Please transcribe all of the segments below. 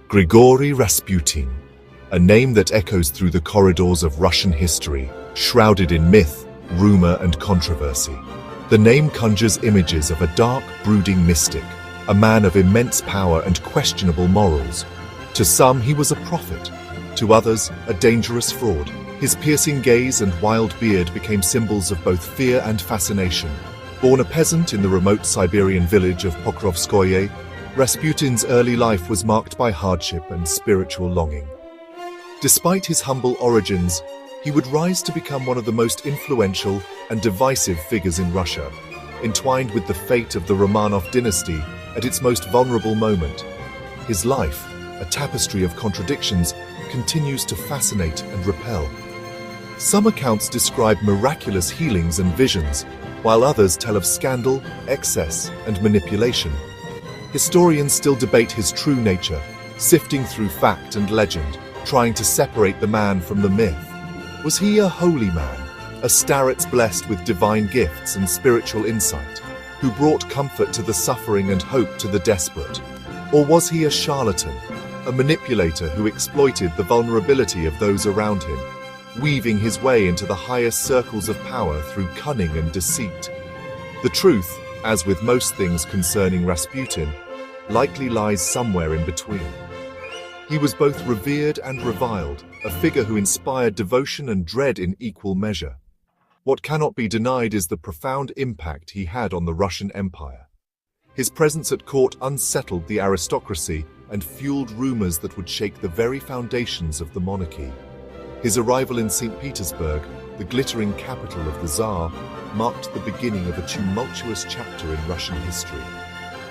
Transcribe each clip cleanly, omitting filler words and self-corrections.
Grigory Rasputin, a name that echoes through the corridors of Russian history, shrouded in myth, rumor, and controversy. The name conjures images of a dark, brooding mystic, a man of immense power and questionable morals. To some, he was a prophet. To others, a dangerous fraud. His piercing gaze and wild beard became symbols of both fear and fascination. Born a peasant in the remote Siberian village of Pokrovskoye, Rasputin's early life was marked by hardship and spiritual longing. Despite his humble origins, he would rise to become one of the most influential and divisive figures in Russia, entwined with the fate of the Romanov dynasty at its most vulnerable moment. His life, a tapestry of contradictions, continues to fascinate and repel. Some accounts describe miraculous healings and visions, while others tell of scandal, excess, and manipulation. Historians still debate his true nature, sifting through fact and legend, trying to separate the man from the myth. Was he a holy man, a starets blessed with divine gifts and spiritual insight, who brought comfort to the suffering and hope to the desperate? Or was he a charlatan, a manipulator who exploited the vulnerability of those around him, weaving his way into the highest circles of power through cunning and deceit? The truth, as with most things concerning Rasputin, likely lies somewhere in between. He was both revered and reviled, a figure who inspired devotion and dread in equal measure. What cannot be denied is the profound impact he had on the Russian Empire. His presence at court unsettled the aristocracy and fueled rumors that would shake the very foundations of the monarchy. His arrival in St. Petersburg, the glittering capital of the Tsar, marked the beginning of a tumultuous chapter in Russian history.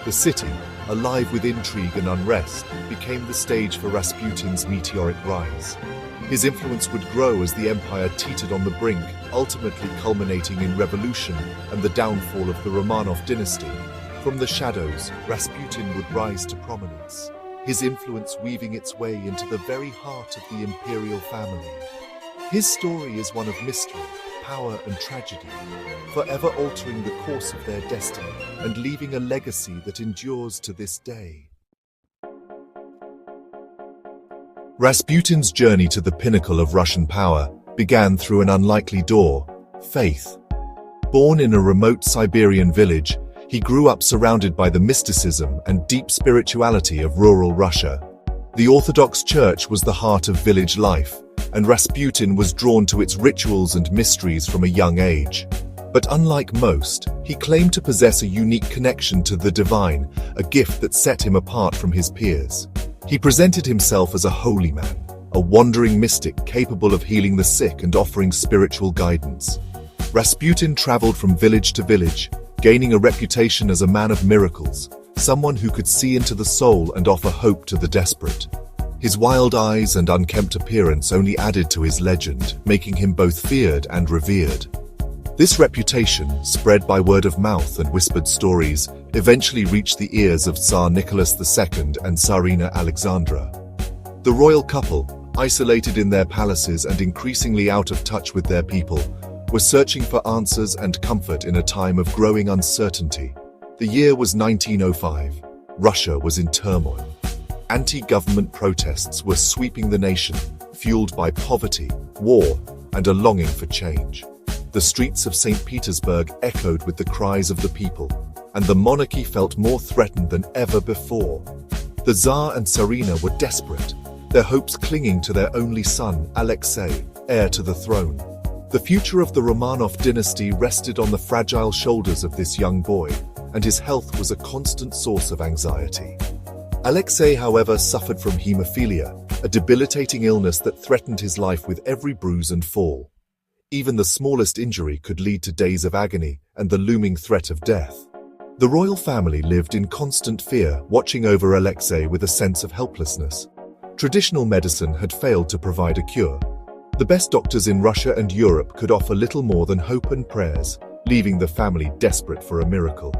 The city, alive with intrigue and unrest, became the stage for Rasputin's meteoric rise. His influence would grow as the empire teetered on the brink, ultimately culminating in revolution and the downfall of the Romanov dynasty. From the shadows, Rasputin would rise to prominence, his influence weaving its way into the very heart of the imperial family. His story is one of mystery, power, and tragedy, forever altering the course of their destiny and leaving a legacy that endures to this day. Rasputin's journey to the pinnacle of Russian power began through an unlikely door: faith. Born in a remote Siberian village, he grew up surrounded by the mysticism and deep spirituality of rural Russia. The Orthodox Church was the heart of village life, and Rasputin was drawn to its rituals and mysteries from a young age. But unlike most, he claimed to possess a unique connection to the divine, a gift that set him apart from his peers. He presented himself as a holy man, a wandering mystic capable of healing the sick and offering spiritual guidance. Rasputin traveled from village to village, gaining a reputation as a man of miracles, someone who could see into the soul and offer hope to the desperate. His wild eyes and unkempt appearance only added to his legend, making him both feared and revered. This reputation, spread by word of mouth and whispered stories, eventually reached the ears of Tsar Nicholas II and Tsarina Alexandra. The royal couple, isolated in their palaces and increasingly out of touch with their people, were searching for answers and comfort in a time of growing uncertainty. The year was 1905. Russia was in turmoil. Anti-government protests were sweeping the nation, fueled by poverty, war, and a longing for change. The streets of St. Petersburg echoed with the cries of the people, and the monarchy felt more threatened than ever before. The Tsar and Tsarina were desperate, their hopes clinging to their only son, Alexei, heir to the throne. The future of the Romanov dynasty rested on the fragile shoulders of this young boy, and his health was a constant source of anxiety. Alexei, however, suffered from hemophilia, a debilitating illness that threatened his life with every bruise and fall. Even the smallest injury could lead to days of agony and the looming threat of death. The royal family lived in constant fear, watching over Alexei with a sense of helplessness. Traditional medicine had failed to provide a cure. The best doctors in Russia and Europe could offer little more than hope and prayers, leaving the family desperate for a miracle.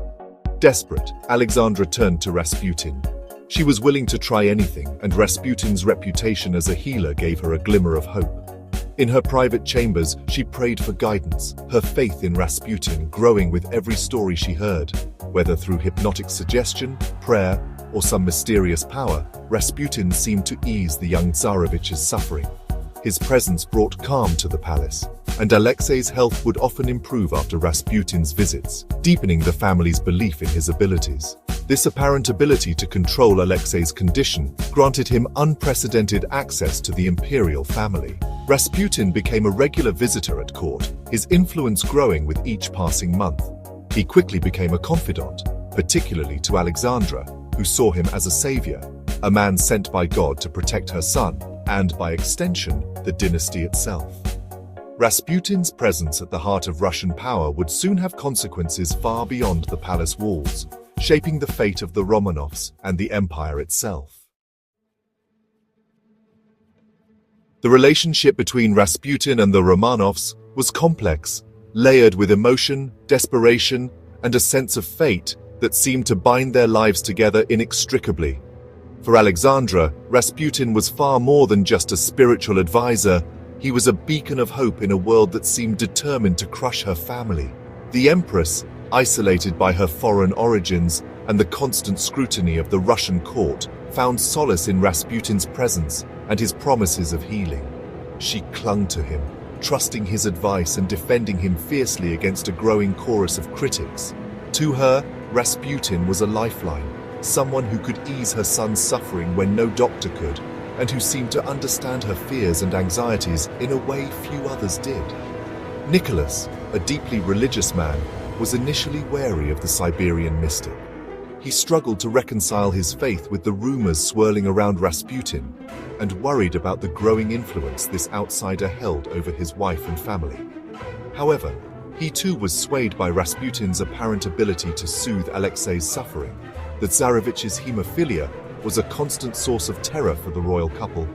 Desperate, Alexandra turned to Rasputin. She was willing to try anything, and Rasputin's reputation as a healer gave her a glimmer of hope. In her private chambers, she prayed for guidance, her faith in Rasputin growing with every story she heard, whether through hypnotic suggestion, prayer, or some mysterious power, Rasputin seemed to ease the young Tsarevich's suffering. His presence brought calm to the palace, and Alexei's health would often improve after Rasputin's visits, deepening the family's belief in his abilities. This apparent ability to control Alexei's condition granted him unprecedented access to the imperial family. Rasputin became a regular visitor at court, his influence growing with each passing month. He quickly became a confidant, particularly to Alexandra, who saw him as a savior, a man sent by God to protect her son, and by extension, the dynasty itself. Rasputin's presence at the heart of Russian power would soon have consequences far beyond the palace walls, shaping the fate of the Romanovs and the empire itself. The relationship between Rasputin and the Romanovs was complex, layered with emotion, desperation, and a sense of fate that seemed to bind their lives together inextricably. For Alexandra, Rasputin was far more than just a spiritual advisor. He was a beacon of hope in a world that seemed determined to crush her family. The Empress, isolated by her foreign origins and the constant scrutiny of the Russian court, found solace in Rasputin's presence and his promises of healing. She clung to him, trusting his advice and defending him fiercely against a growing chorus of critics. To her, Rasputin was a lifeline, someone who could ease her son's suffering when no doctor could, and who seemed to understand her fears and anxieties in a way few others did. Nicholas, a deeply religious man, was initially wary of the Siberian mystic. He struggled to reconcile his faith with the rumors swirling around Rasputin, and worried about the growing influence this outsider held over his wife and family. However, he too was swayed by Rasputin's apparent ability to soothe Alexei's suffering. The Tsarevich's hemophilia was a constant source of terror for the royal couple,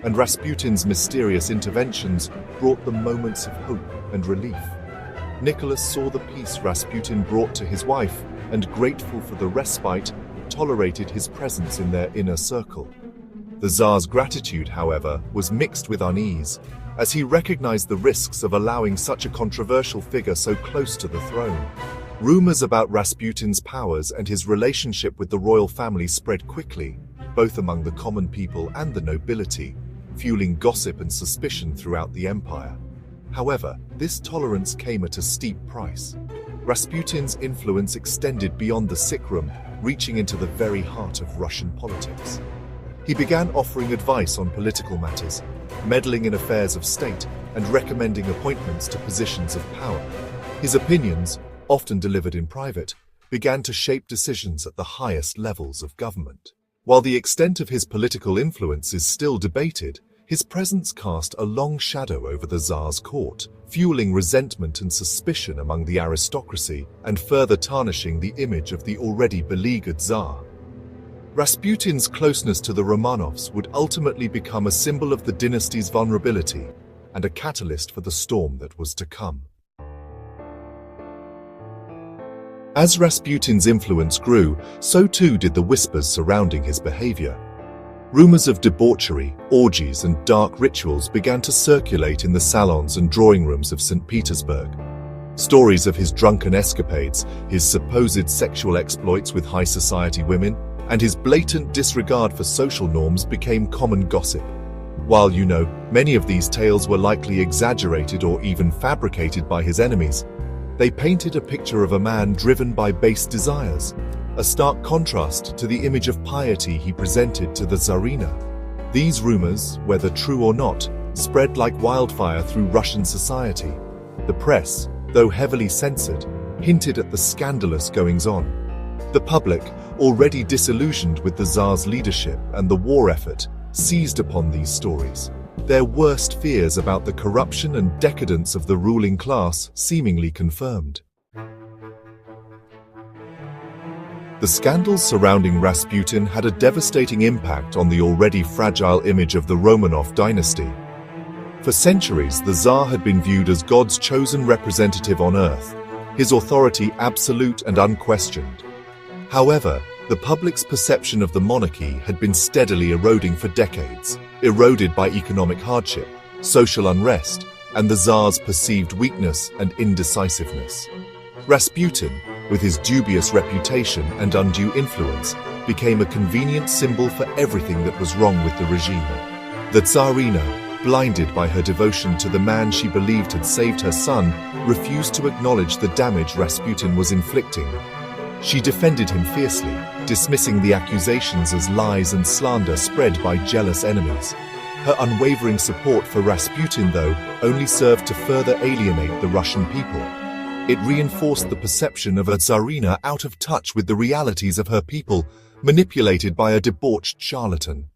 and Rasputin's mysterious interventions brought them moments of hope and relief. Nicholas saw the peace Rasputin brought to his wife, and grateful for the respite, tolerated his presence in their inner circle. The Tsar's gratitude, however, was mixed with unease, as he recognized the risks of allowing such a controversial figure so close to the throne. Rumors about Rasputin's powers and his relationship with the royal family spread quickly, both among the common people and the nobility, fueling gossip and suspicion throughout the empire. However, this tolerance came at a steep price. Rasputin's influence extended beyond the sick room, reaching into the very heart of Russian politics. He began offering advice on political matters, meddling in affairs of state, and recommending appointments to positions of power. His opinions, often delivered in private, began to shape decisions at the highest levels of government. While the extent of his political influence is still debated, his presence cast a long shadow over the Tsar's court, fueling resentment and suspicion among the aristocracy and further tarnishing the image of the already beleaguered Tsar. Rasputin's closeness to the Romanovs would ultimately become a symbol of the dynasty's vulnerability and a catalyst for the storm that was to come. As Rasputin's influence grew, so too did the whispers surrounding his behavior. Rumors of debauchery, orgies, and dark rituals began to circulate in the salons and drawing rooms of St. Petersburg. Stories of his drunken escapades, his supposed sexual exploits with high society women, and his blatant disregard for social norms became common gossip. While, many of these tales were likely exaggerated or even fabricated by his enemies, they painted a picture of a man driven by base desires, a stark contrast to the image of piety he presented to the Tsarina. These rumors, whether true or not, spread like wildfire through Russian society. The press, though heavily censored, hinted at the scandalous goings-on. The public, already disillusioned with the Tsar's leadership and the war effort, seized upon these stories, their worst fears about the corruption and decadence of the ruling class seemingly confirmed. The scandals surrounding Rasputin had a devastating impact on the already fragile image of the Romanov dynasty. For centuries, the Tsar had been viewed as God's chosen representative on earth, his authority absolute and unquestioned. However, the public's perception of the monarchy had been steadily eroding for decades, eroded by economic hardship, social unrest, and the Tsar's perceived weakness and indecisiveness. Rasputin, with his dubious reputation and undue influence, became a convenient symbol for everything that was wrong with the regime. The Tsarina, blinded by her devotion to the man she believed had saved her son, refused to acknowledge the damage Rasputin was inflicting. She defended him fiercely, dismissing the accusations as lies and slander spread by jealous enemies. Her unwavering support for Rasputin, though, only served to further alienate the Russian people. It reinforced the perception of a Tsarina out of touch with the realities of her people, manipulated by a debauched charlatan.